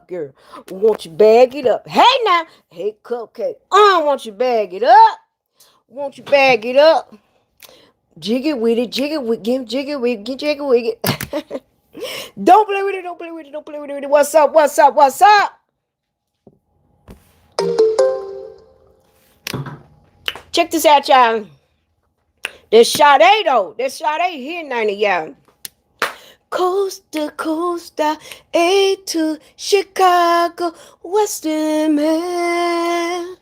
up, girl. Won't you bag it up? Hey now, hey Cupcake. Won't you bag it up? Won't you bag it up? Jiggy with it, jiggy with it, jiggy with it. Don't play with it, don't play with it, don't play with it. What's up, what's up, what's up? Check this out, y'all. There's Sade though. There's Sade here, 90, y'all. Coast to coast, A to Chicago, Western man.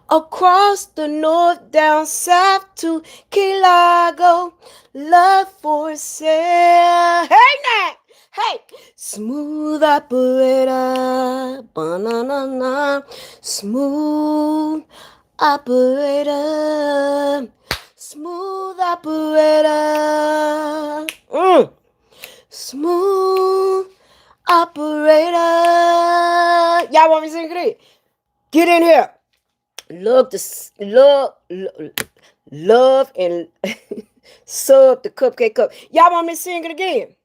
Across the north, down south to Key Largo, love for sale. Hey, now, hey, smooth operator, banana, smooth operator, smooth operator, smooth operator. Y'all want me to sing it? Get in here. Love and sub the Cupcake Cup. Y'all want me to sing it again?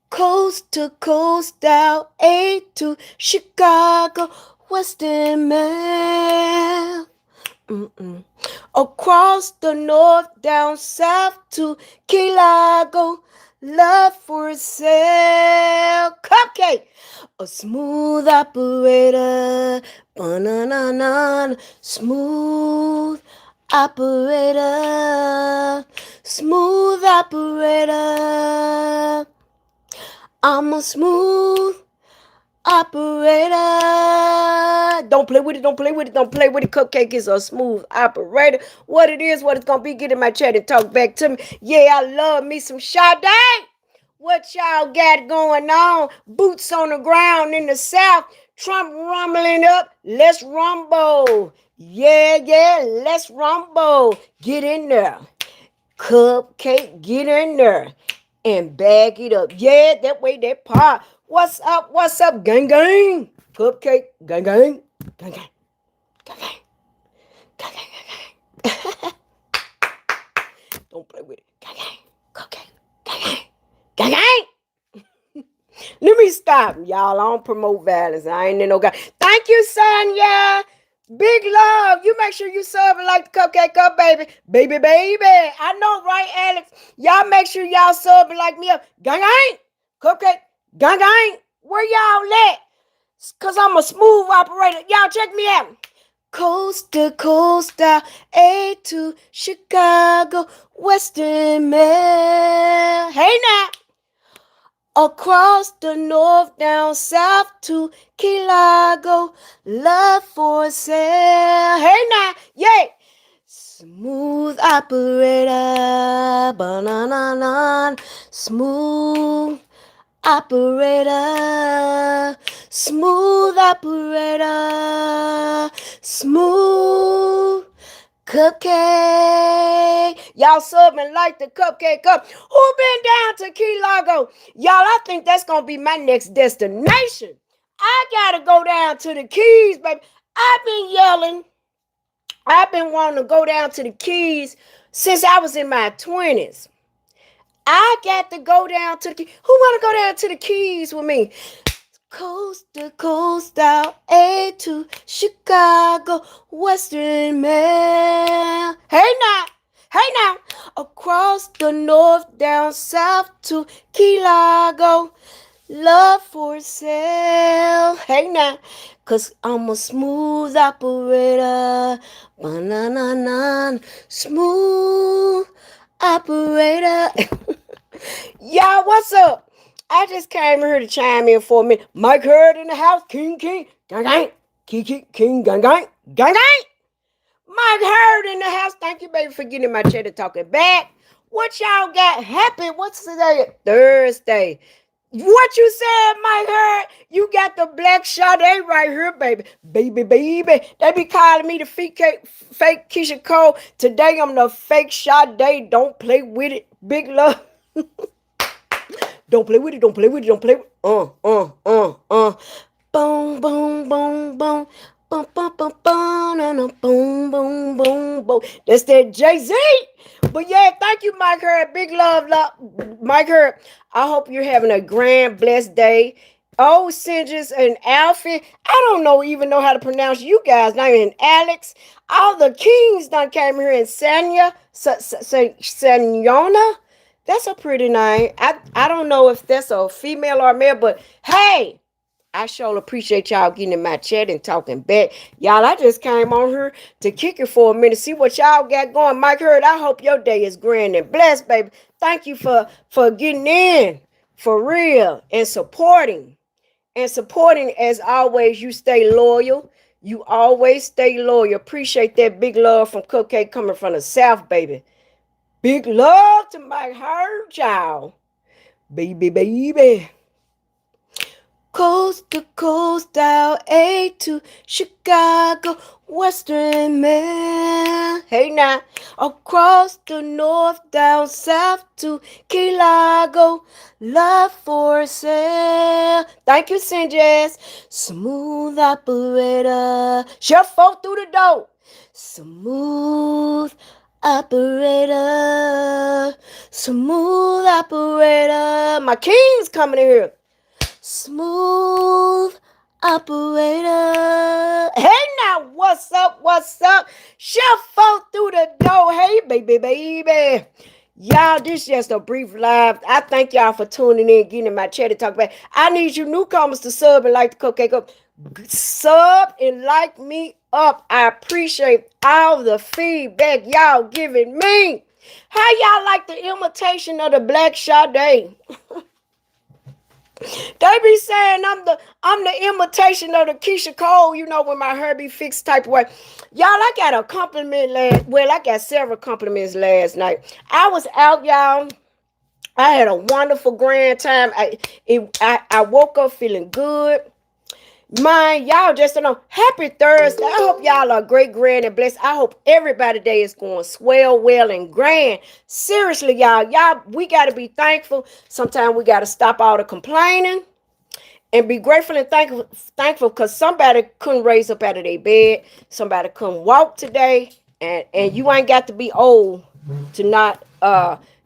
Coast to coast, out A to Chicago, Western man. Across the north, down south to Key Largo, love for sale. Cupcake, a smooth operator, banana, smooth operator, smooth operator. I'm a smooth operator. Don't play with it, don't play with it, don't play with it. Cupcake is a smooth operator. What it is, what it's gonna be, get in my chat and talk back to me. Yeah, I love me some Sade. What y'all got going on? Boots on the ground in the South. Trump rumbling up. Let's rumble. Yeah, let's rumble. Get in there. Cupcake, get in there. And bag it up. Yeah, that way, that part. What's up, gang, gang? Cupcake, gang, gang. Gang, gang. Gang, gang. Gang, gang, gang, gang. Don't play with it. Gang, gang. Cupcake, gang, gang. Gang, gang. Let me stop, y'all. I don't promote violence. I ain't in no guy. Thank you, Sonya. Big love. You make sure you serve it like the Cupcake Cup, baby. Baby. I know, right, Alex? Y'all make sure y'all serve it like me up. Gang, gang. Cupcake. Gang, gang. Where y'all at? Because I'm a smooth operator. Y'all check me out. Coast to coast, A to Chicago, Western man. Hey, now. Across the north, down south to Key Largo, love for sale. Hey now, yeah. Smooth operator, banana, smooth operator, smooth operator, smooth Cupcake. Y'all subbing like the Cupcake Cup. Who been down to Key Largo? Y'all, I think that's going to be my next destination. I got to go down to the Keys, baby. I've been yelling. I've been wanting to go down to the Keys since I was in my 20s. I got to go down to the Keys. Who want to go down to the Keys with me? Coast to coast, out A to Chicago, Western man. Hey now, across the north, down south to Key Largo, love for sale. Hey now, cause I'm a smooth operator, banana, smooth operator. Y'all, what's up? I just came here to chime in for a minute. Mike Hurd in the house. King, gang, gang. King, gang, gang. Mike Hurd in the house. Thank you, baby, for getting in my chat and talking back. What y'all got happy? What's today? Thursday. What you said, Mike Hurd? You got the black Sade right here, baby. Baby. They be calling me the fake Keisha Cole. Today I'm the fake Sade. Don't play with it. Big love. Don't play with it. Boom. Boom. That's that Jay-Z. But yeah, thank you, Mike Hurd. Big love, Mike Hurd. I hope you're having a grand, blessed day. Oh, Singes and Alfie. I don't know even know how to pronounce you guys' name. And Alex. All the kings done came here. And Sanya, Sanyona. That's a pretty name. I don't know if that's a female or male, but hey, I sure appreciate y'all getting in my chat and talking back. Y'all, I just came on here to kick it for a minute, see what y'all got going. Mike Hurd, I hope your day is grand and blessed, baby. Thank you for getting in for real and supporting. And supporting as always, you stay loyal. You always stay loyal. Appreciate that big love from KupcaKe coming from the South, baby. Big love to Mike Hurd, y'all. Baby, baby. Coast to coast, LA to Chicago, Western Mail. Hey now, across the north, down south to Key Largo, love for sale. Thank you, Sinjaz. Smooth operator. She'll fall through the door. Smooth operator. Smooth operator. My king's coming in here. Smooth operator. Hey now, what's up? What's up? She'll fall through the door. Hey, baby, baby. Y'all, this just a brief live. I thank y'all for tuning in, getting in my chat to talk about. I need you newcomers to sub and like the KupcaKe up. Sub and like me up. I appreciate all the feedback y'all giving me. How y'all like the imitation of the Black Sade? They be saying I'm the imitation of the Keisha Cole, you know, when my hair be fixed type of way. Y'all, I got a compliment I got several compliments last night. I was out, y'all. I had a wonderful grand time. I woke up feeling good. Man, y'all just don't know. Happy Thursday. I hope y'all are great, grand, and blessed. I hope everybody day is going swell, well, and grand. Seriously, y'all, we got to be thankful. Sometimes we got to stop all the complaining and be grateful and thankful because somebody couldn't raise up out of their bed. Somebody couldn't walk today. And you ain't got to be old to not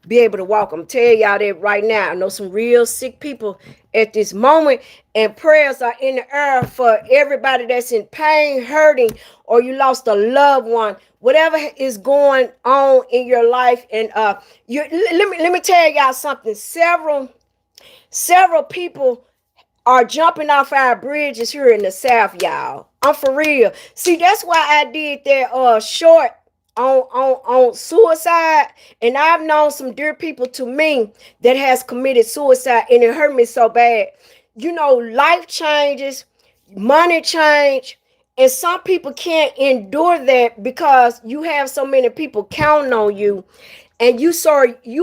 be able to walk. I'm telling y'all that right now. I know some real sick people at this moment, and prayers are in the air for everybody that's in pain, hurting, or you lost a loved one, whatever is going on in your life. And let me tell y'all something. Several people are jumping off our bridges here in the South, y'all. I'm for real. See, that's why I did that short on suicide. And I've known some dear people to me that has committed suicide, and it hurt me so bad. You know, life changes, money change, and some people can't endure that because you have so many people counting on you, and you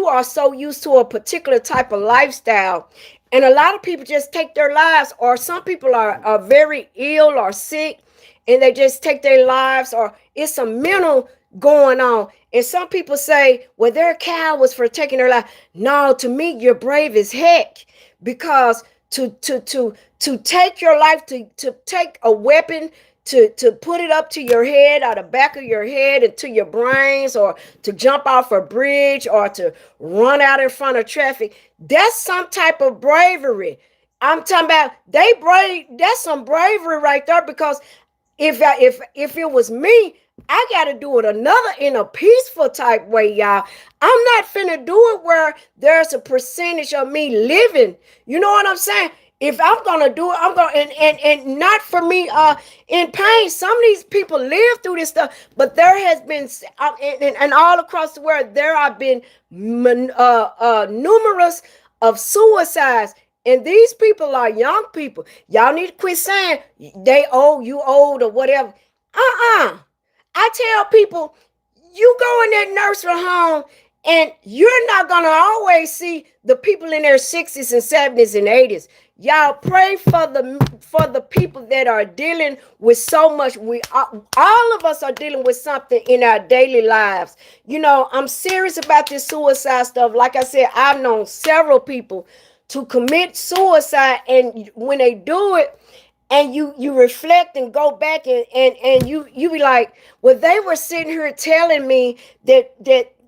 are so used to a particular type of lifestyle. And a lot of people just take their lives, or some people are very ill or sick, and they just take their lives, or it's a mental going on. And some people say, well, they're cowards for taking their life. No, to me, you're brave as heck, because to take your life, to take a weapon, to put it up to your head, or the back of your head and to your brains, or to jump off a bridge, or to run out in front of traffic, that's some type of bravery. I'm talking about that's some bravery right there, because if it was me, I gotta do it in a peaceful type way, y'all. I'm not finna do it where there's a percentage of me living. You know what I'm saying? If I'm gonna do it, I'm gonna and not for me in pain. Some of these people live through this stuff, but there has been and all across the world there have been numerous of suicides. And these people are young people. Y'all need to quit saying they old, you old, or whatever. I tell people, you go in that nursing home, and you're not going to always see the people in their 60s and 70s and 80s. Y'all pray for the people that are dealing with so much. All of us are dealing with something in our daily lives. You know, I'm serious about this suicide stuff. Like I said, I've known several people to commit suicide, and when they do it, and you reflect and go back and you be like, well, they were sitting here telling me that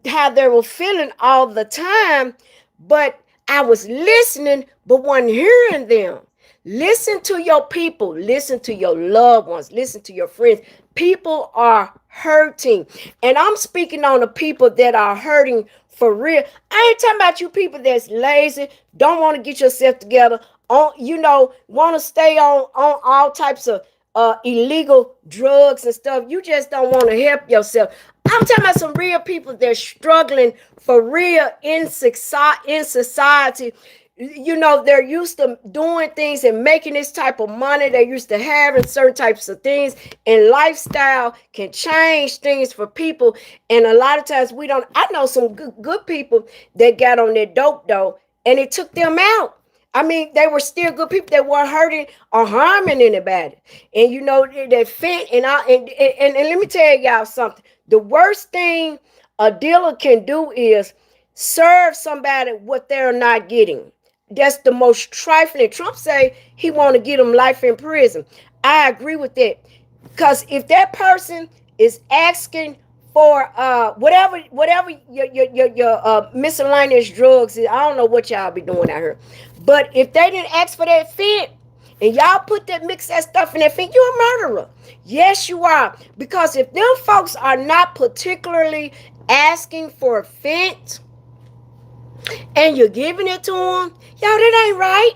how they were feeling all the time, but I was listening but wasn't hearing them. Listen to your people. Listen to your loved ones. Listen to your friends. People are hurting. And I'm speaking on the people that are hurting for real. I ain't talking about you people that's lazy, don't want to get yourself together, on want to stay on all types of illegal drugs and stuff. You just don't want to help yourself. I'm talking about some real people that's struggling for real in society. They're used to doing things and making this type of money. They're used to having certain types of things, and lifestyle can change things for people. And a lot of times we don't. I know some good people that got on their dope though, and it took them out. I mean, they were still good people. They weren't hurting or harming anybody. And they fit. And let me tell y'all something. The worst thing a dealer can do is serve somebody what they're not getting. That's the most trifling. Trump say he want to get them life in prison. I agree with that. Because if that person is asking for whatever your miscellaneous drugs is, I don't know what y'all be doing out here. But if they didn't ask for that fit, and y'all mix that stuff in that fit, you're a murderer. Yes, you are. Because if them folks are not particularly asking for a fit, and you're giving it to them, y'all, that ain't right.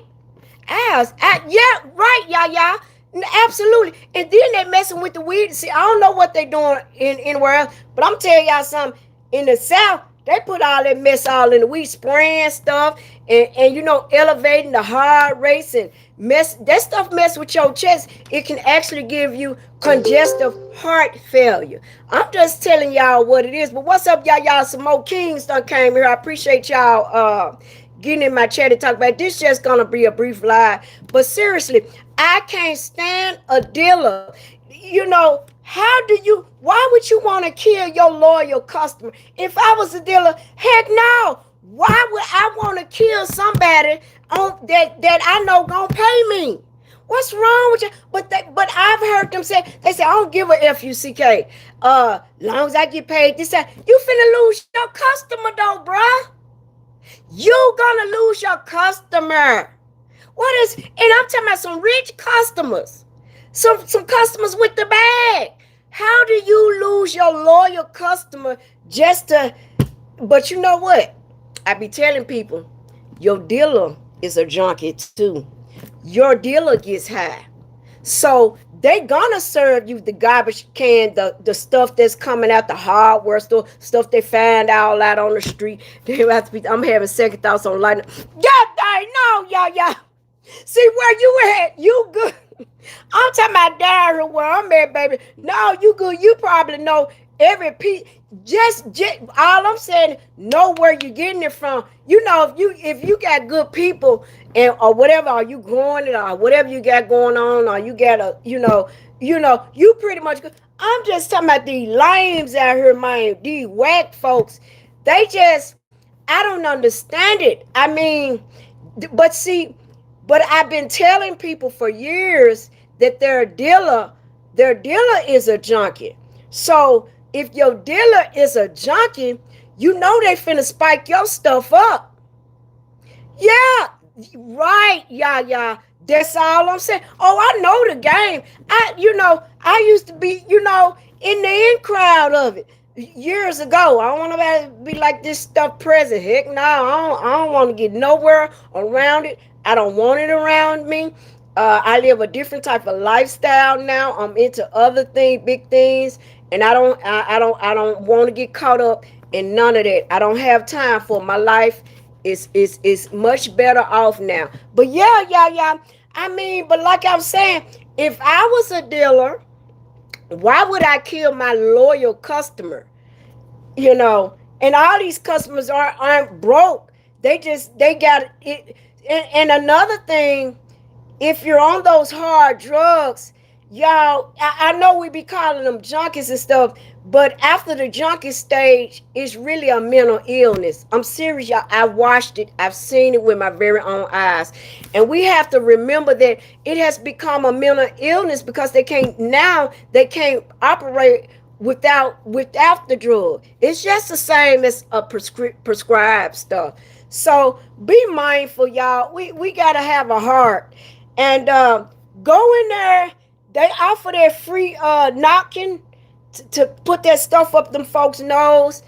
Yeah, right, y'all. Absolutely. And then they messing with the weed. See, I don't know what they doing anywhere else, but I'm telling y'all something. In the South, they put all that mess all in the weed, spraying stuff, and elevating the heart rates and mess. That stuff mess with your chest. It can actually give you congestive heart failure. I'm just telling y'all what it is. But what's up, y'all? Y'all, some more kings done came here. I appreciate y'all getting in my chat and talk about it. This just gonna be a brief live. But seriously, I can't stand a dealer. Why would you want to kill your loyal customer? If I was a dealer, heck no. Why would I want to kill somebody that I know gonna pay me? What's wrong with you? But I've heard them say, I don't give a fuck. Long as I get paid this time. You finna lose your customer though, bruh. You gonna lose your customer. And I'm talking about some rich customers. Some customers with the bag. How do you lose your loyal customer but you know what? I be telling people, your dealer is a junkie too. Your dealer gets high. So they gonna serve you the garbage can, the stuff that's coming out the hardware store, stuff they find all out on the street. They have to be. I'm having second thoughts on lighting. Yeah, I know, y'all. See where you at? You good? I'm talking about down here where I'm at, baby. No, you good. You probably know every piece. Just all I'm saying, know where you're getting it from. If you got good people or whatever, or you growing it or whatever you got going on, or you got you pretty much good. I'm just talking about these lames out here, man. These whack folks. I don't understand it. I mean, but I've been telling people for years that their dealer is a junkie. So if your dealer is a junkie, they finna spike your stuff up. Yeah, right, yeah. That's all I'm saying. Oh, I know the game. I used to be, in the in crowd of it years ago. I don't want nobody to be like this stuff present. Heck no, I don't want to get nowhere around it. I don't want it around me. I live a different type of lifestyle now. I'm into other things, big things, and I don't want to get caught up in none of that. I don't have time for my life. Is much better off now. But yeah. I mean, but like I'm saying, if I was a dealer, why would I kill my loyal customer? And all these customers aren't broke. They got it. And another thing, if you're on those hard drugs, y'all, I know we be calling them junkies and stuff, but after the junkie stage, it's really a mental illness. I'm serious, y'all. I watched it. I've seen it with my very own eyes. And we have to remember that it has become a mental illness because they can't operate without the drug. It's just the same as a prescribed stuff. So be mindful, y'all. We gotta have a heart. and go in there. They offer that free knocking to put that stuff up them folks' nose.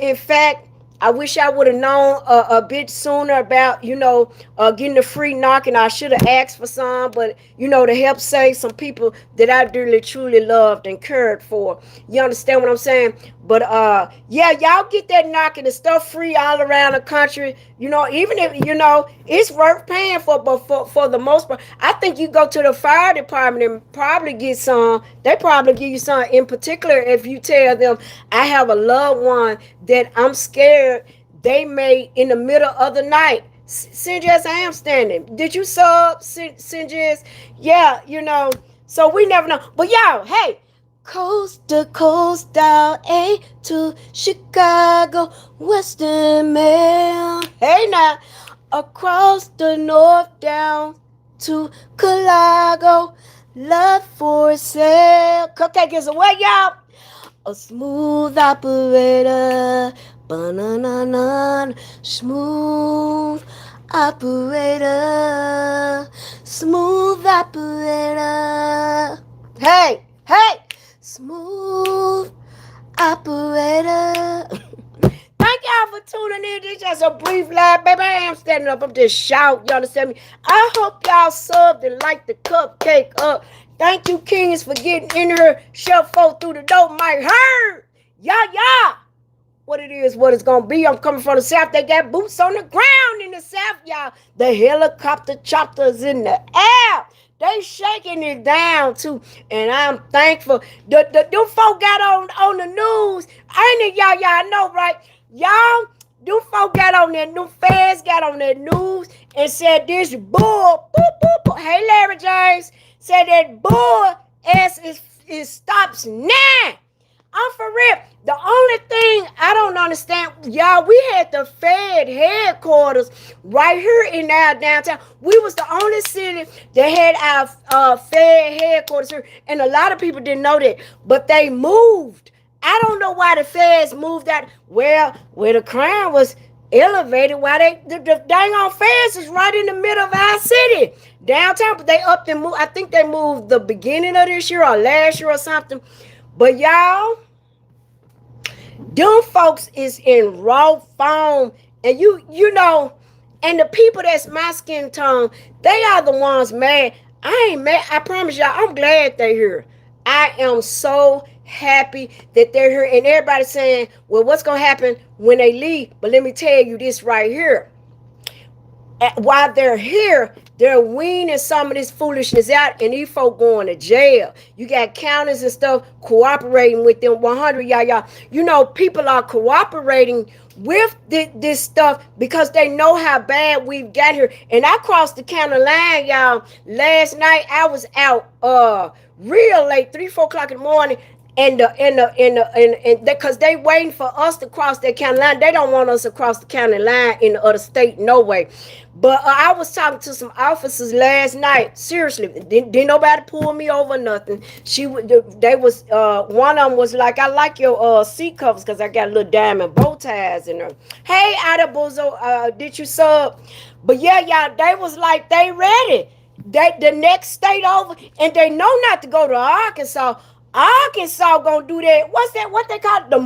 In fact, I wish I would have known a bit sooner about, getting the free knocking. I should have asked for some, but, to help save some people that I dearly, truly loved and cared for. You understand what I'm saying? But, yeah, y'all get that knocking. The stuff free all around the country. Even if, it's worth paying for, but for the most part, I think you go to the fire department and probably get some. They probably give you some, in particular if you tell them, I have a loved one that I'm scared they may in the middle of the night. Sinjez, I am standing. Did you sub, Sinjez? Yeah, so we never know. But y'all, hey, coast to coast, down A to Chicago, Western Mail. Hey now, across the north down to Calago, love for sale. KupcaKe is away, y'all. A smooth operator, banana, smooth operator, smooth operator. Hey, smooth operator. Thank y'all for tuning in. This is just a brief live, baby. I am standing up. I'm just shouting. You understand me? I hope y'all subbed and liked the KupcaKe up. Thank you, Kings, for getting in here. Shove folk through the door. Might hurt. Yeah. What it is, what it's going to be. I'm coming from the South. They got boots on the ground in the South, y'all. The helicopter choppers in the air. They shaking it down, too. And I'm thankful. Them folk got on the news. Ain't it, y'all? Y'all know, right? Y'all, them folk got on that. Them fans got on that news and said this bull. Boop, boop, boop. Hey, Larry James. Said that bull ass is stops now. I'm for real. The only thing I don't understand, y'all, we had the Fed headquarters right here in our downtown. We was the only city that had our Fed headquarters here, and a lot of people didn't know that, but they moved. I don't know why the Feds moved out. Well, where the crime was elevated, why the dang on Feds is right in the middle of our city, downtown, but they upped and moved. I think they moved the beginning of this year or last year or something. But y'all, them folks is in raw form, and you know, and the people that's my skin tone, they are the ones mad. I ain't mad. I promise y'all, I'm glad they're here. I am so happy that they're here, and everybody's saying, well, what's gonna happen when they leave? But let me tell you this right here. While they're here, they're weaning some of this foolishness out, and these folk going to jail. You got counties and stuff cooperating with them. 100 y'all. People are cooperating with this stuff because they know how bad we've got here. And I crossed the county line, y'all. Last night I was out real late, 3-4 o'clock in the morning. And because they waiting for us to cross that county line. They don't want us to cross the county line in the other state, no way. But I was talking to some officers last night. Seriously, didn't nobody pull me over, nothing. One of them was like, I like your seat covers because I got little diamond bow ties in them. Hey, Adabuzo, did you sub? But yeah, y'all, they was like, they ready. The next state over, and they know not to go to Arkansas. Arkansas gonna do that. What's that? What they call it? The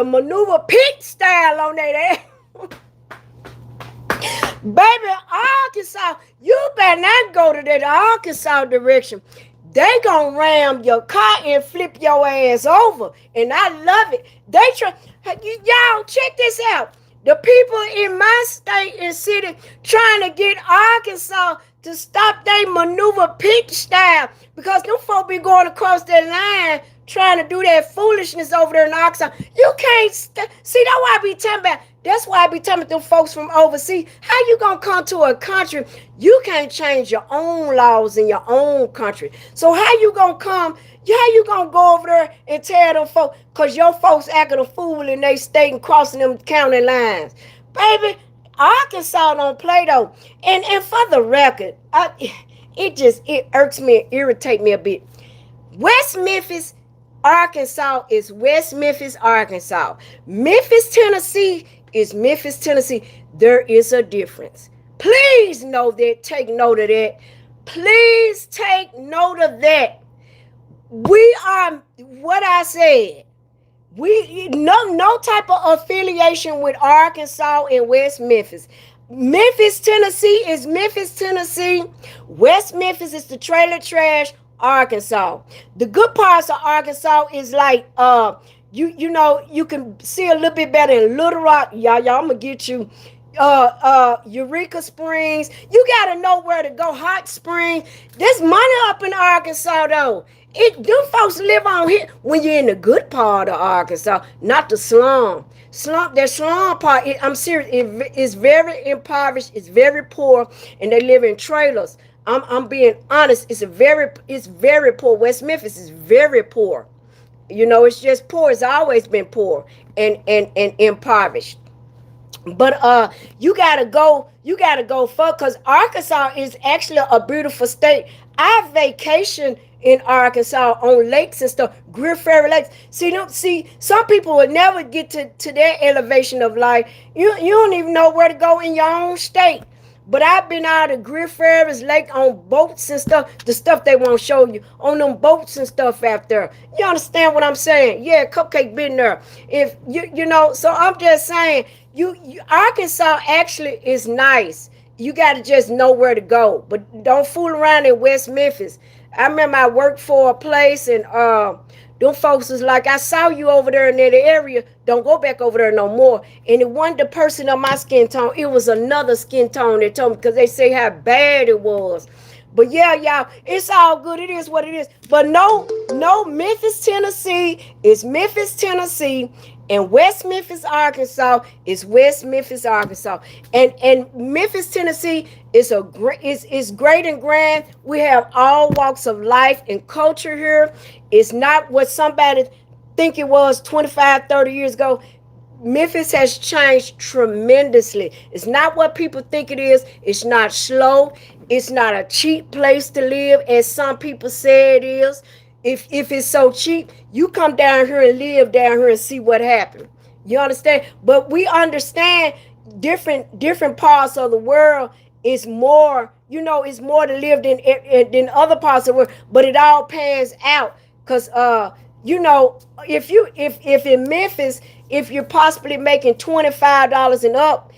maneuver pit style on that ass. Baby, Arkansas, you better not go to that Arkansas direction. They gonna ram your car and flip your ass over. And I love it. Y'all check this out. The people in my state and city trying to get Arkansas to stop their maneuver pit style because them folk be going across that line trying to do that foolishness over there in Arkansas. You can't see, that's why I be talking about. That's why I be telling them folks from overseas, how you gonna come to a country, you can't change your own laws in your own country. So how you gonna come, how you gonna go over there and tell them folks, cause your folks acting a fool in they state and crossing them county lines. Baby, Arkansas don't play though. And for the record, it irks me and irritates me a bit. West Memphis, Arkansas is West Memphis, Arkansas. Memphis, Tennessee is Memphis, Tennessee. There is a difference. Please know that. Take note of that. Please take note of that. We are what I said. We no type of affiliation with Arkansas and West Memphis. Memphis, Tennessee is Memphis, Tennessee. West Memphis is the trailer trash, Arkansas. The good parts of Arkansas is like you know you can see a little bit better in Little Rock. Y'all, I'm gonna get you Eureka Springs. You gotta know where to go. Hot Springs. There's money up in Arkansas though. Them folks live on here when you're in the good part of Arkansas, not the slum. The slum part. I'm serious. It's very impoverished. It's very poor, and they live in trailers. I'm being honest. It's very poor. West Memphis is very poor. You know, it's just poor. It's always been poor and impoverished. But you gotta go for, because Arkansas is actually a beautiful state. I vacation in Arkansas on lakes and stuff, Greer Ferry Lakes. See, some people will never get to their elevation of life. You don't even know where to go in your own state. But I've been out of Greer Ferris Lake on boats and stuff, the stuff they won't show you, on them boats and stuff out there. You understand what I'm saying? Yeah, KupcaKe been there. If you know, so I'm just saying, you Arkansas actually is nice. You got to just know where to go, but don't fool around in West Memphis. I remember I worked for a place, and them folks was like, I saw you over there in that area. Don't go back over there no more. And it wasn't the person of my skin tone. It was another skin tone that told me, because they say how bad it was. But yeah, y'all, it's all good. It is what it is. But no, Memphis, Tennessee is Memphis, Tennessee. And West Memphis, Arkansas is West Memphis, Arkansas. And Memphis, Tennessee is great and grand. We have all walks of life and culture here. It's not what somebody think it was 25, 30 years ago. Memphis has changed tremendously. It's not what people think it is. It's not slow. It's not a cheap place to live, as some people say it is. If it's so cheap, you come down here and live down here and see what happened. You understand? But we understand different parts of the world is more, it's more to live than other parts of the world. But it all pans out, because if in Memphis, if you're possibly making $25 and up,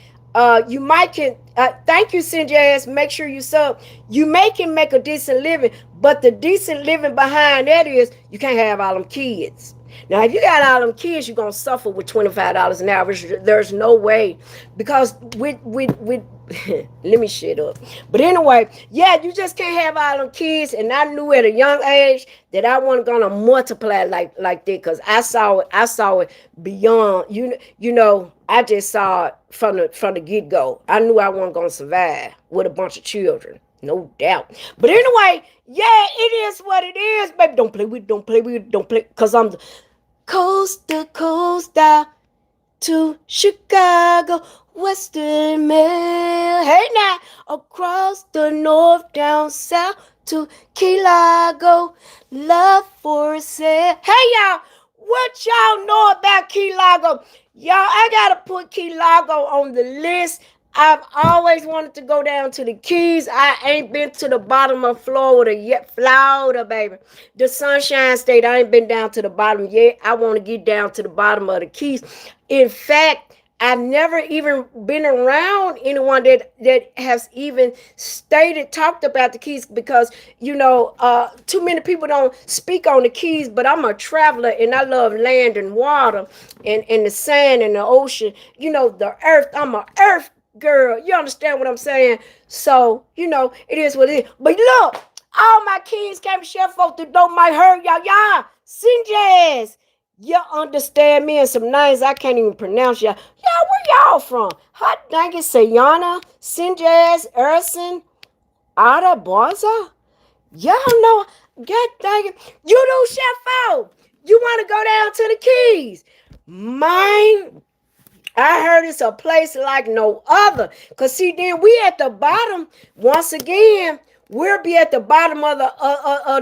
you might can thank you, send your ass, make sure you sub. You can make a decent living, but the decent living behind that is you can't have all them kids. Now, if you got all them kids, you're gonna suffer with $25 an hour. There's no way, because with let me shut up. But anyway, yeah, you just can't have all them kids. And I knew at a young age that I wasn't gonna multiply like that, because I saw it beyond. I just saw it from the get go. I knew I wasn't gonna survive with a bunch of children, no doubt. But anyway, yeah, it is what it is, baby. Don't play, because I'm the coast to coast out to Chicago, Western Mail. Hey now, across the north, down south to Key Largo, love for sale. Hey y'all, what y'all know about Key Largo? Y'all, I gotta put Key Largo on the list. I've always wanted to go down to the Keys. I ain't been to the bottom of Florida yet. Florida, baby. The Sunshine State. I ain't been down to the bottom yet. I want to get down to the bottom of the Keys. In fact, I've never even been around anyone that has even talked about the Keys, because, too many people don't speak on the Keys, but I'm a traveler and I love land and water and the sand and the ocean, the earth. I'm a earth girl. You understand what I'm saying? So, it is what it is. But look, all my kids came to share folks that don't might hurt y'all. Y'all, send your ass. You understand me, and some names I can't even pronounce. Y'all, where y'all from? Hot dang it, Sayana, Sinjaz, Erson, Ada, Barza. Y'all know, god dang it. You do, Chef. You want to go down to the Keys? Mine. I heard it's a place like no other. Because see, then we at the bottom, once again, we'll be at the bottom of the earth, of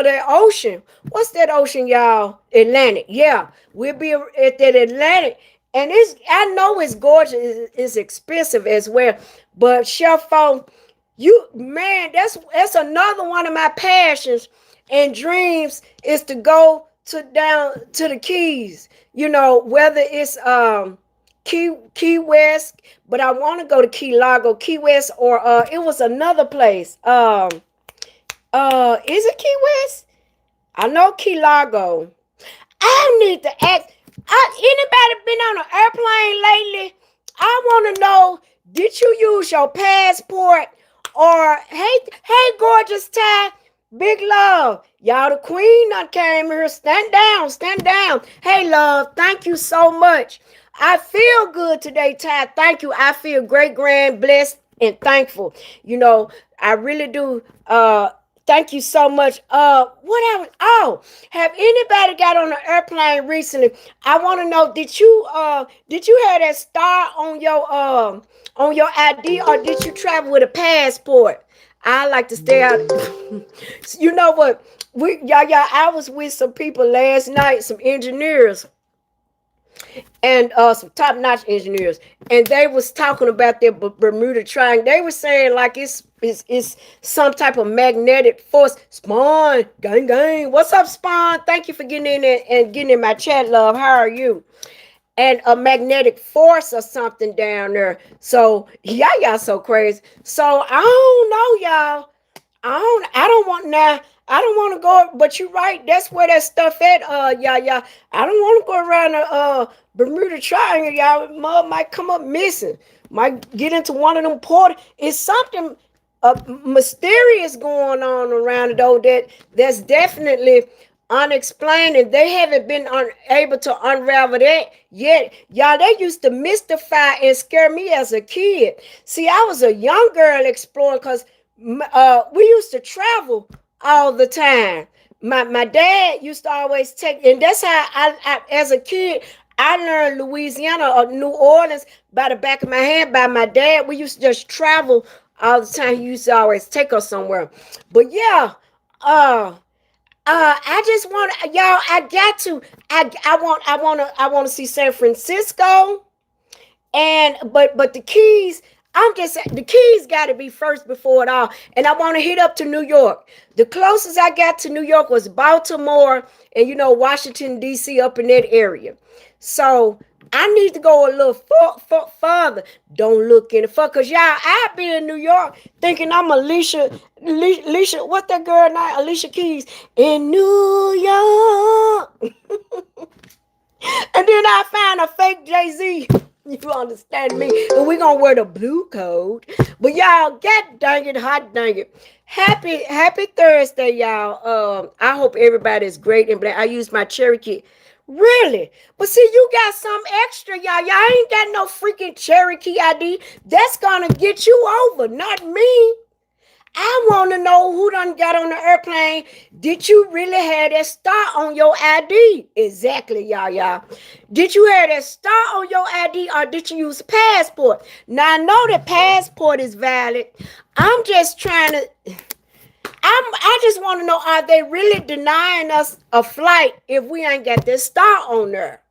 the ocean. What's that ocean, y'all? Atlantic. Yeah, we'll be at that Atlantic. And I know it's gorgeous, it's expensive as well. But Chef Fo, you man, that's another one of my passions and dreams is to go to down to the Keys. You know, whether it's Key West, but I want to go to Key Largo, Key West, or it was another place. Is it Key West? I know Key Largo. I need to ask. Anybody been on an airplane lately? I want to know. Did you use your passport? Or hey, gorgeous Ty, big love. Y'all, the queen done came here. Stand down, stand down. Hey, love, thank you so much. I feel good today, Ty. Thank you. I feel great, grand, blessed, and thankful. You know, I really do. Thank you so much. Have anybody got on an airplane recently? I want to know, did you have that star on your ID, or did you travel with a passport? I like to stay out. You know what? I was with some people last night, some engineers, and some top-notch engineers, and they was talking about their Bermuda Triangle. They were saying like it's some type of magnetic force. Spawn, gang, what's up, Spawn? Thank you for getting in there and getting in my chat, love. How are you? And a magnetic force or something down there. So y'all so crazy. So I don't know, y'all. I don't want now. I don't want to go, but you're right. That's where that stuff at. Yeah. I don't want to go around the Bermuda Triangle. Y'all mud might come up missing. Might get into one of them portals. It's something mysterious going on around it though. That's definitely unexplained, and they haven't been able to unravel that yet. Y'all, they used to mystify and scare me as a kid. See, I was a young girl exploring because we used to travel all the time. My dad used to always take, and that's how I as a kid, I learned Louisiana or New Orleans by the back of my hand by my dad. We used to just travel all the time. He used to always take us somewhere. But yeah, I just want y'all. I got to. I want to see San Francisco. And but the Keys, I'm just saying the Keys got to be first before it all. And I want to hit up to New York. The closest I got to New York was Baltimore and Washington D.C. up in that area. So I need to go a little further. Don't look in the fuck, cause y'all, I be in New York thinking I'm Alicia, what that girl name? Alicia Keys in New York. And then I find a fake Jay-Z. You understand me? And we gonna wear the blue code. But y'all, get dang it, hot dang it. Happy Thursday, y'all. I hope everybody is great and black. I use my Cherokee. Really? But see, you got some extra, y'all. Y'all ain't got no freaking Cherokee ID. That's gonna get you over, not me. I want to know who done got on the airplane. Did you really have that star on your ID? Exactly, y'all. Did you have that star on your ID, or did you use a passport? Now, I know the passport is valid. I'm just trying to... I just want to know, are they really denying us a flight if we ain't got that star on there?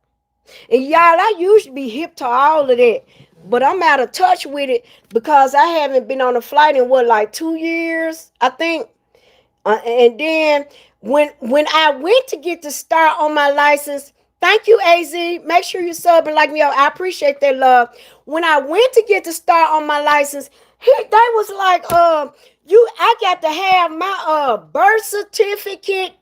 And y'all, I usually be hip to all of that. But I'm out of touch with it because I haven't been on a flight in like 2 years, I think. And then when I went to get the star on my license, thank you, AZ. Make sure you sub and like me. I appreciate that love. When I went to get the star on my license, they was like, I got to have my birth certificate.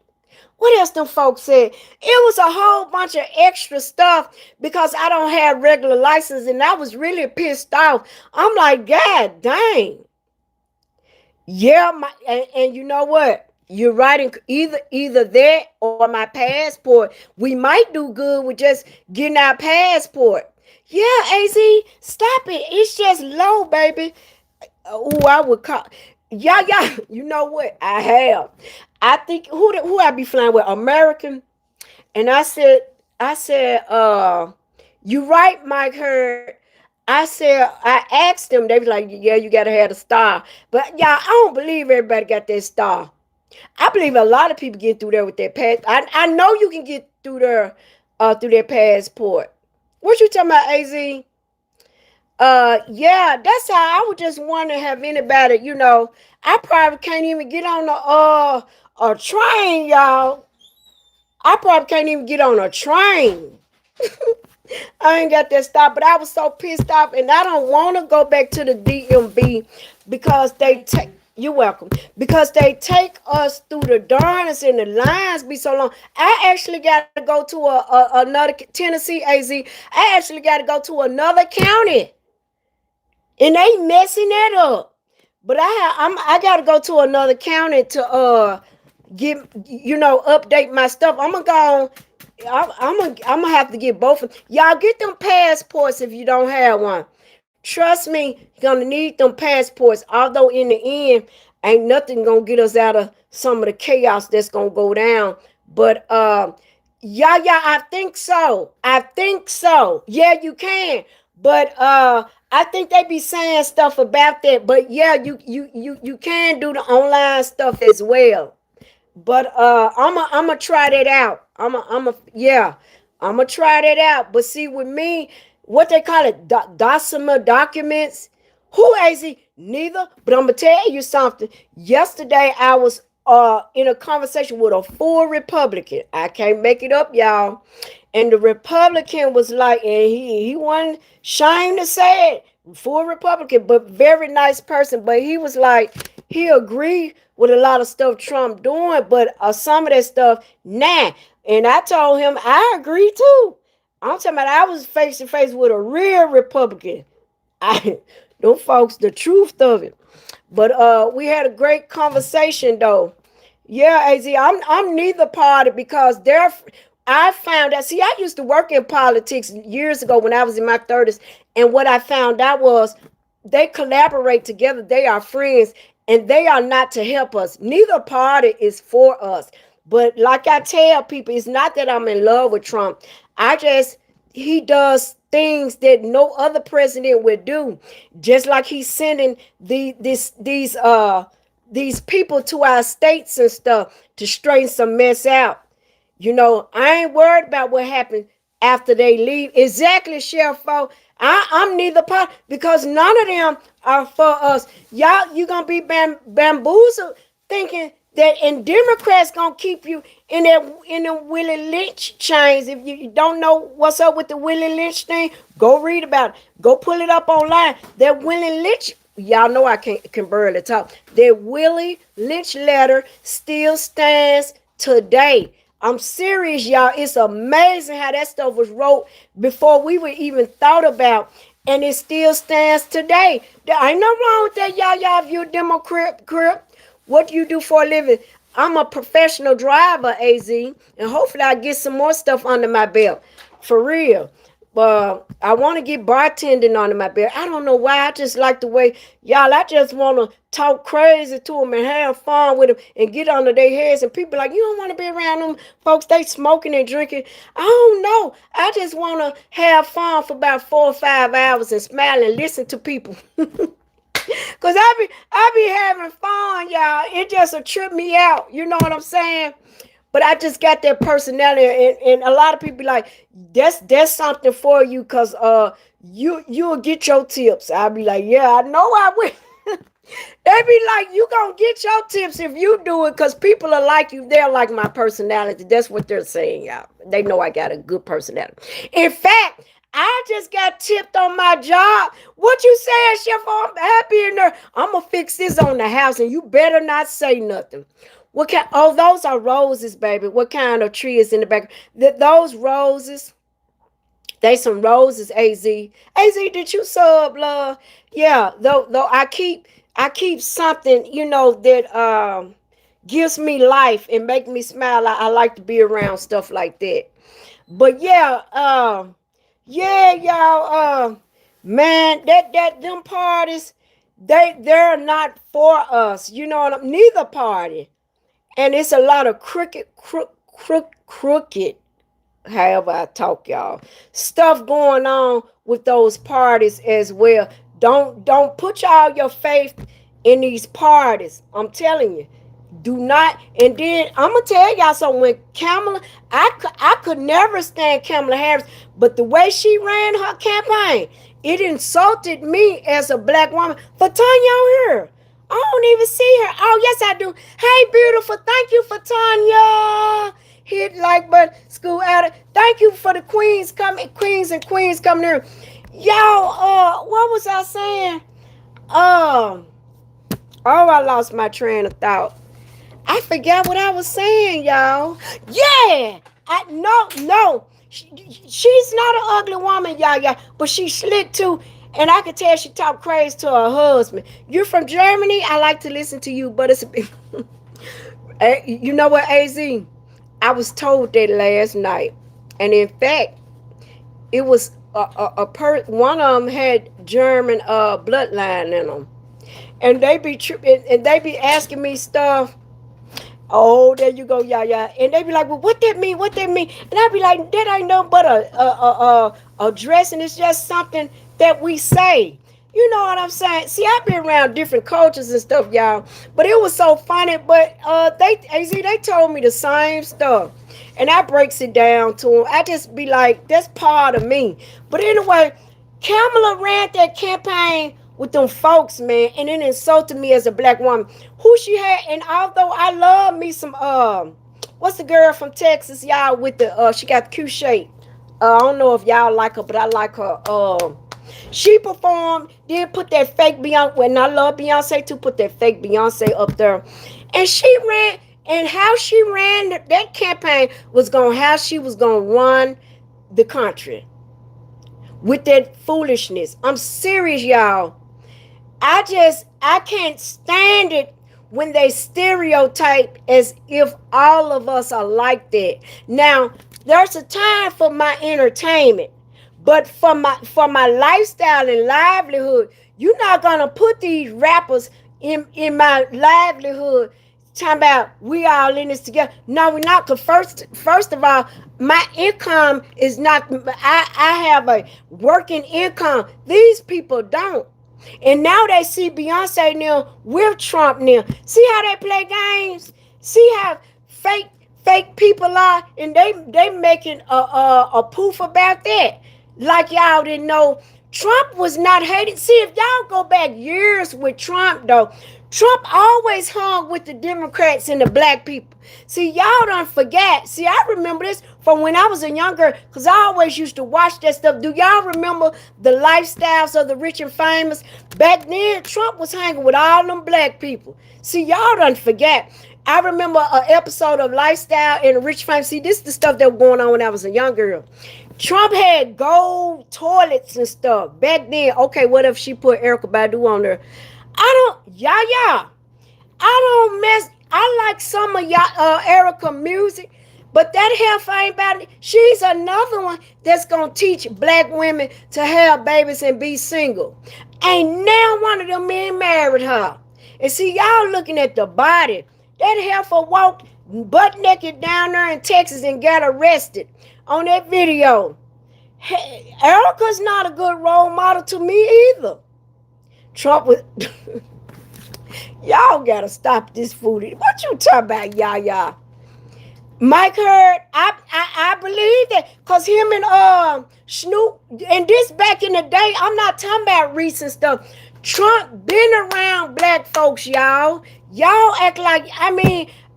What else them folks said? It was a whole bunch of extra stuff because I don't have regular license, and I was really pissed off. I'm like, God dang. Yeah, and you know what? You're right. Either that or my passport. We might do good with just getting our passport. Yeah, AZ, stop it. It's just low, baby. I would call. Yeah. You know what? I have. I think who I be flying with? American. And I said, you right, Mike Hurd. I asked them, they was like, yeah, you gotta have the star. But y'all, I don't believe everybody got that star. I believe a lot of people get through there with their pass. I know you can get through there through their passport. What you talking about, Az? Yeah, that's how I would just want to have anybody, I probably can't even get on a train, y'all. I probably can't even get on a train. I ain't got that stop, but I was so pissed off, and I don't want to go back to the DMV because they take. You're welcome. Because they take us through the darnest and the lines be so long. I actually got to go to another Tennessee, AZ. I actually got to go to another county, and they messing that up. But I got to go to another county to get update my stuff. I'm gonna have to get both of y'all. Get them passports if you don't have one. Trust me, you're gonna need them passports. Although in the end, ain't nothing gonna get us out of some of the chaos that's gonna go down. But yeah, I think so. I think so. Yeah, you can. But I think they be saying stuff about that. But yeah, you can do the online stuff as well. But I'm gonna try that out. I'm gonna try that out. But see, with me, what they call it, DOSIMA documents. Who is he? Neither. But I'm gonna tell you something. Yesterday, I was in a conversation with a full Republican. I can't make it up, y'all. And the Republican was like, and he wasn't ashamed to say it, full Republican, but very nice person. But he was like, he agreed with a lot of stuff Trump doing, but some of that stuff, nah. And I told him I agree too. I'm talking about I was face to face with a real Republican. I them folks, the truth of it. But we had a great conversation though. Yeah, Az, I'm neither party because I found out. See, I used to work in politics years ago when I was in my 30s, and what I found out was they collaborate together. They are friends, and they are not to help us. Neither party is for us. But like I tell people, it's not that I'm in love with Trump. I just he does things that no other president would do. Just like he's sending these people to our states and stuff to straighten some mess out. I ain't worried about what happens after they leave. Exactly, Sheriff Fo. I'm neither part because none of them are for us. Y'all, you gonna be bamboozled thinking that and Democrats gonna keep you in the Willie Lynch chains. If you don't know what's up with the Willie Lynch thing, go read about it. Go pull it up online. That Willie Lynch, y'all know I can barely talk. That Willie Lynch letter still stands today. I'm serious, y'all. It's amazing how that stuff was wrote before we were even thought about, and it still stands today. There ain't nothing wrong with that, y'all. Y'all, if you're a Democrat, what do you do for a living? I'm a professional driver, Az, and hopefully I get some more stuff under my belt. For real. I want to get bartending under my belt. I don't know why. I just like the way, y'all, I just want to talk crazy to them and have fun with them and get under their heads. And people like, you don't want to be around them folks. They smoking and drinking. I don't know. I just want to have fun for about 4 or 5 hours and smile and listen to people. Cause I be having fun, y'all. It just a trip me out. You know what I'm saying? But I just got that personality, and a lot of people be like, that's something for you, cause you'll get your tips. I'll be like, yeah, I know I will. They be like, you gonna get your tips if you do it, cause people are like you. They're like my personality. That's what they're saying, y'all. They know I got a good personality. In fact, I just got tipped on my job. What you saying, Chef? I'm happy in there. I'm gonna fix this on the house, and you better not say nothing. What kind? Oh, those are roses, baby. What kind of tree is in the back? Those roses. They some roses, Az. Az, did you sub, love? Yeah, though I keep something, that gives me life and make me smile. I like to be around stuff like that. But yeah, yeah, y'all, man, that them parties, they're not for us. You know what neither party. And it's a lot of crooked, however I talk, y'all, stuff going on with those parties as well. Don't put all your faith in these parties. I'm telling you, Do not. And then I'm gonna tell y'all something. When Kamala, I could never stand Kamala Harris, but the way she ran her campaign, it insulted me as a black woman. For Tanya here, I don't even see her. Oh yes, I do. Hey, beautiful. Thank you for Tanya. Hit like but school out. Thank you for the queens coming, queens and queens coming here. Y'all, what was I saying? Oh, I lost my train of thought. I forgot what I was saying, y'all. Yeah, no. She's not an ugly woman, y'all, but she's slick too. And I could tell she talk crazy to her husband. You're from Germany. I like to listen to you, but it's you know what, Az? I was told that last night, and in fact, it was one of them had German bloodline in them, and they be and they be asking me stuff. Oh, there you go, yeah. And they be like, well, what that mean? What that mean? And I be like, that ain't nothing but a dress, and it's just something that we say. You know what I'm saying? See, I've been around different cultures and stuff, y'all. But it was so funny. But they told me the same stuff. And I breaks it down to them. I just be like, that's part of me. But anyway, Kamala ran that campaign with them folks, man, and it insulted me as a black woman. Who she had, and although I love me some what's the girl from Texas, y'all, with the she got the Q shape. I don't know if y'all like her, but I like her. She performed, did put that fake Beyonce, and I love Beyonce too, put that fake Beyonce up there. And she ran, and how she ran that campaign was how she was gonna run the country with that foolishness. I'm serious, y'all. I can't stand it when they stereotype as if all of us are like that. Now, there's a time for my entertainment, but for my lifestyle and livelihood, you're not gonna put these rappers in my livelihood talking about we all in this together. No, we're not. Cause first of all, my income is not. I have a working income. These people don't. And now they see Beyonce now with Trump now. See how they play games? See how fake people are, and they making a poof about that. Like y'all didn't know Trump was not hated. See, if y'all go back years with Trump though, Trump always hung with the Democrats and the black people. See, y'all don't forget. See, I remember this from when I was a young girl, because I always used to watch that stuff. Do y'all remember the lifestyles of the rich and famous? Back then, Trump was hanging with all them black people. See, y'all don't forget. I remember an episode of Lifestyle and the Rich Famous. See, this is the stuff that was going on when I was a young girl. Trump had gold toilets and stuff. Back then, okay, what if she put Erykah Badu on there? I don't mess. I like some of y'all Erykah music, but that heifer ain't about it. She's another one that's gonna teach black women to have babies and be single. Ain't now one of them men married her. And see, y'all looking at the body. That heifer walked butt naked down there in Texas and got arrested on that video. Hey, Erykah's not a good role model to me either. Trump was y'all gotta stop this food. What you talking about, y'all? Mike Hurd, I believe that, cause him and Snoop, and this back in the day, I'm not talking about recent stuff. Trump been around black folks, y'all. Y'all act like,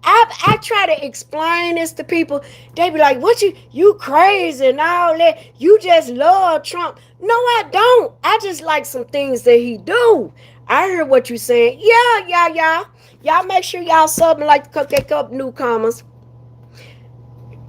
I try to explain this to people. They be like, what you crazy and all that. You just love Trump. No, I don't. I just like some things that he do. I hear what you saying. Yeah. Y'all make sure y'all sub and like the KupcaKe Cup newcomers.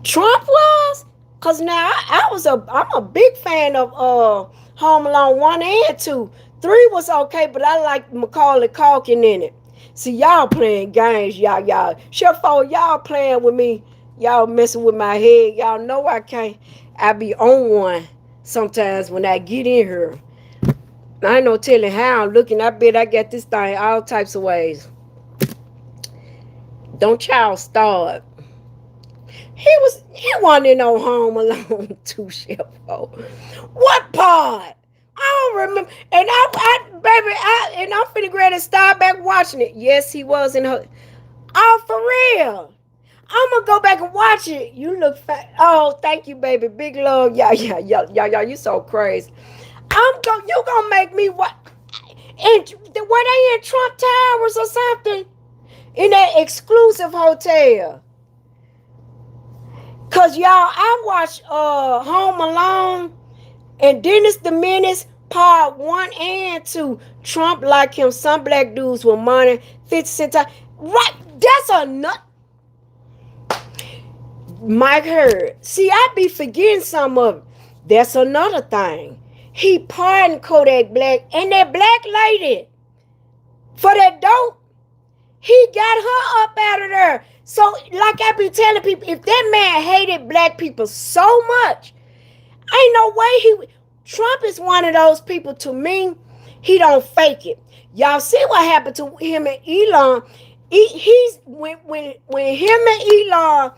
Trump was? Cause now I'm a big fan of Home Alone 1 and 2. 3 was okay, but I like Macaulay Culkin in it. See, y'all playing games, y'all. Shefo, y'all playing with me. Y'all messing with my head. Y'all know I can't. I be on one sometimes when I get in here. I ain't no telling how I'm looking. I bet I got this thing all types of ways. Don't y'all start. He wasn't in no Home Alone 2, Shefo. What part? I don't remember. And I'm finna go ahead and start back watching it. Yes, he was in her. Oh, for real. I'm gonna go back and watch it. You look fat. Oh, thank you, baby. Big love. Yeah, yeah, yeah, yeah, yeah. You so crazy. You gonna make me what? And were they in Trump Towers or something? In that exclusive hotel? Cause y'all, I watched Home Alone and Dennis the Menace part 1 and 2. Trump like him. Some black dudes with money. 50 Cent. Right. That's a nut. Mike Hurd. See, I be forgetting some of it. That's another thing. He pardoned Kodak Black and that black lady for that dope. He got her up out of there. So, like I be telling people, if that man hated black people so much, ain't no way Trump is one of those people. To me, he don't fake it. Y'all see what happened to him and Elon. When him and Elon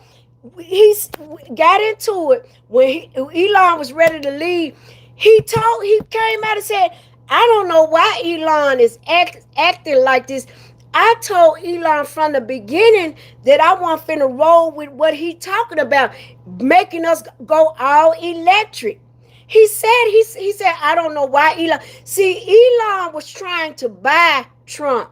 he's got into it when Elon was ready to leave. He came out and said, I don't know why Elon is acting like this. I told Elon from the beginning that I wasn't finna roll with what he talking about, making us go all electric. He said I don't know why Elon. See, Elon was trying to buy Trump.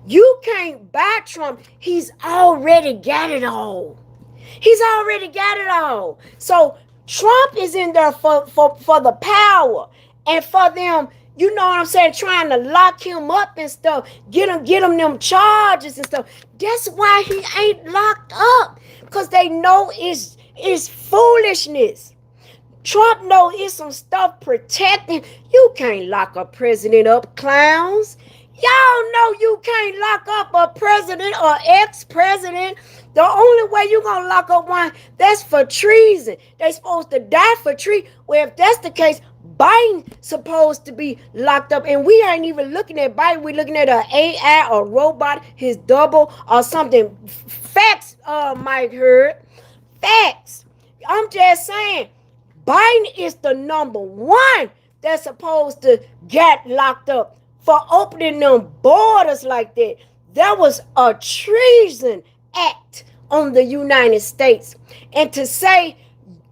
You can't buy Trump. He's already got it all. He's already got it all. So Trump is in there for the power and for them, you know what I'm saying, trying to lock him up and stuff, get him them charges and stuff. That's why he ain't locked up, because they know it's foolishness. Trump know it's some stuff protecting. You can't lock a president up, clowns. Y'all know you can't lock up a president or ex-president. The only way you gonna lock up one, that's for treason. They supposed to die for treason. Well, if that's the case, Biden supposed to be locked up. And we ain't even looking at Biden. We're looking at an AI or robot, his double or something. Facts, Mike Hurd. Facts. I'm just saying, Biden is the number one that's supposed to get locked up for opening them borders like that. That was a treason act on the United States. And to say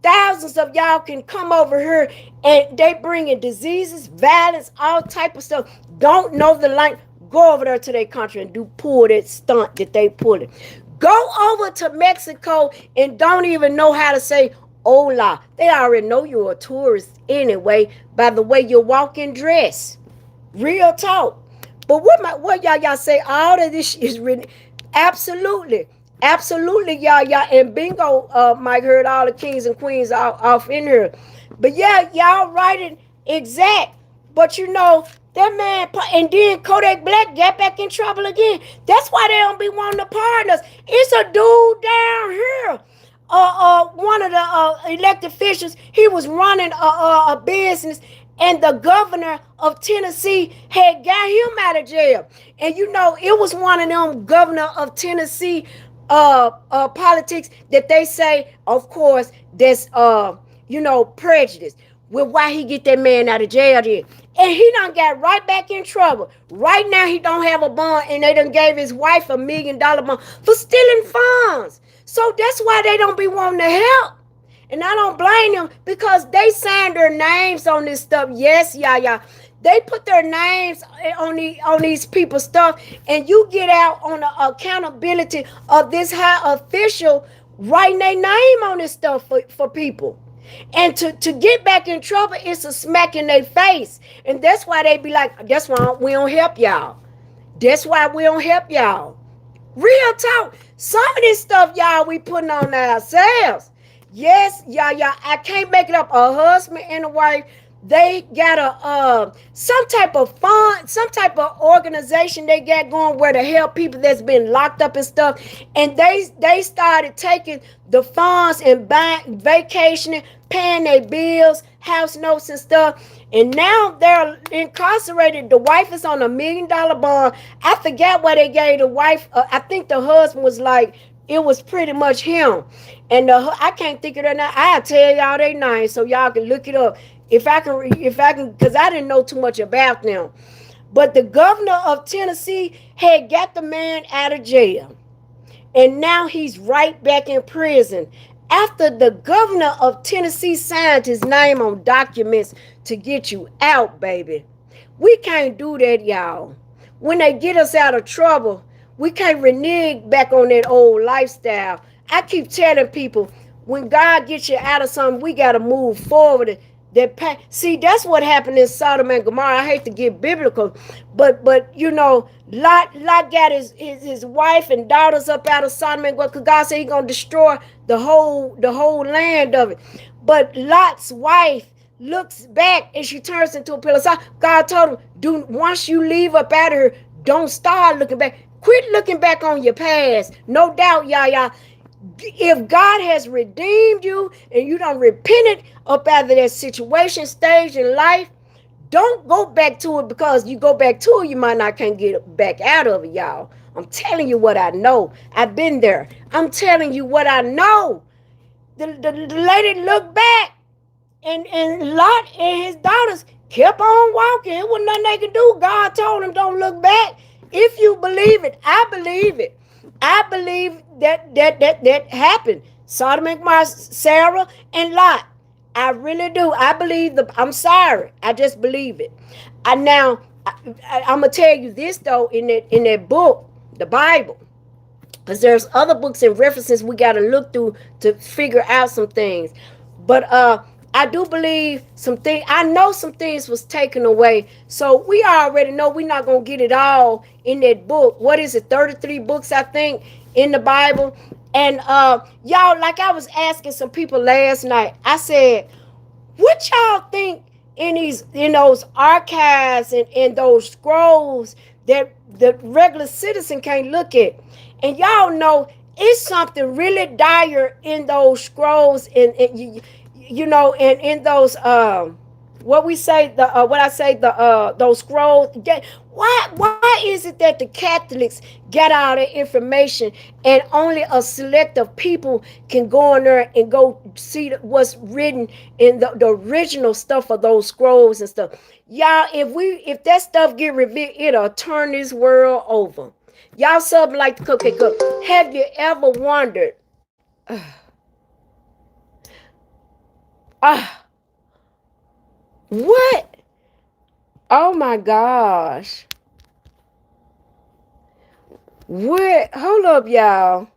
thousands of y'all can come over here and they bringing diseases, violence, all type of stuff, don't know the line, go over there to their country and pull that stunt that they pulling. Go over to Mexico and don't even know how to say hola. They already know you're a tourist anyway by the way you walk and dress. Real talk. But what y'all say? All of this is written. Absolutely, y'all. And bingo, Mike Heard all the kings and queens off in here. But yeah, y'all writing exact. But you know that man, and then Kodak Black got back in trouble again. That's why they don't be wanting to pardon us. It's a dude down here. One of the elected officials, he was running a business, and the governor of Tennessee had got him out of jail. And you know, it was one of them governor of Tennessee politics that they say, of course, that's prejudice with why he get that man out of jail there. And he done got right back in trouble. Right now he don't have a bond, and they done gave his wife $1 million bond for stealing funds. So that's why they don't be wanting to help. And I don't blame them, because they signed their names on this stuff. Yes, yeah. They put their names on these people's stuff, and you get out on the accountability of this high official writing their name on this stuff for people. And to get back in trouble, it's a smack in their face. And that's why they be like, that's why we don't help y'all. That's why we don't help y'all. Real talk. Some of this stuff, y'all, we putting on ourselves. Yes, yeah. I can't make it up. A husband and a wife, they got some type of fund, some type of organization they got going where to help people that's been locked up and stuff. And they started taking the funds and buying, vacationing, paying their bills, house notes and stuff. And now they're incarcerated. The wife is on $1 million bond. I forgot why they gave the wife. I think the husband was like, it was pretty much him. And I can't think of their name. I'll tell y'all their names so y'all can look it up. If I can, because I didn't know too much about them. But the governor of Tennessee had got the man out of jail. And now he's right back in prison after the governor of Tennessee signed his name on documents to get you out, baby. We can't do that, y'all. When they get us out of trouble, we can't renege back on that old lifestyle. I keep telling people, when God gets you out of something, we got to move forward. See, that's what happened in Sodom and Gomorrah. I hate to get biblical, but you know, Lot got his wife and daughters up out of Sodom and Gomorrah because God said He's gonna destroy the whole land of it. But Lot's wife looks back and she turns into a pillar of salt. God told him, "Do once you leave up out of here, don't start looking back. Quit looking back on your past." No doubt, y'all. If God has redeemed you and you don't repent it up out of that situation stage in life, don't go back to it, because you go back to it, you might not can get back out of it, y'all. I'm telling you what I know. I've been there. I'm telling you what I know. The lady looked back, and Lot and his daughters kept on walking. It wasn't nothing they could do. God told them, don't look back. If you believe it, I believe it. I believe that happened. Sodom and Gomorrah, Sarah and Lot. I really do. I believe I'm sorry. I just believe it. I'm gonna tell you this though, in that book, the Bible, because there's other books and references we got to look through to figure out some things. But I do believe some things. I know some things was taken away, so we already know we're not gonna get it all in that book. What is it? 33 books, I think, in the Bible. And y'all, like I was asking some people last night, I said, what y'all think in those archives and in those scrolls that the regular citizen can't look at? And y'all know it's something really dire in those scrolls, and and in those what we say the what I say the those scrolls. Why is it that the Catholics get all the information and only a select of people can go in there and go see what's written in the original stuff of those scrolls and stuff? Y'all, if that stuff get revealed, it'll turn this world over. Y'all something like the KupcaKe Cup. Have you ever wondered? Uh, what? Oh my gosh. Where? Hold up, y'all.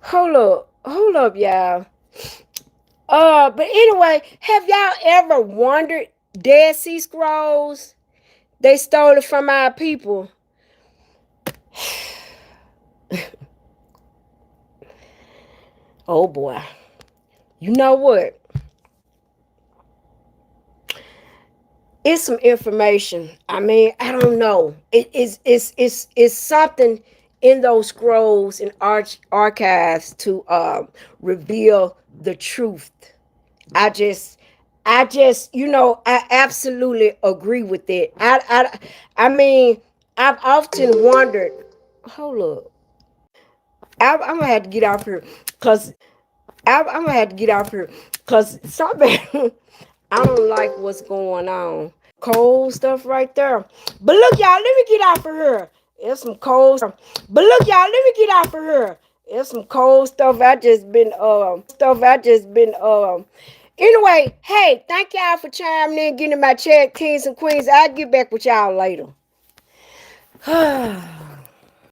Hold up, y'all. But anyway, have y'all ever wondered Dead Sea Scrolls? They stole it from our people. Oh boy. You know what? It's some information. I mean, I don't know. It's something in those scrolls and archives to reveal the truth. I just I absolutely agree with it. I mean, I've often wondered. Hold up, I'm gonna have to get off here, cause I'm gonna have to get off here, cause something. I don't like what's going on. Cold stuff right there. But look, y'all, let me get off of here. It's some cold stuff. But look, y'all, let me get off of here. It's some cold stuff. Anyway, hey, thank y'all for chiming in, getting in my chat, kings and queens. I'll get back with y'all later.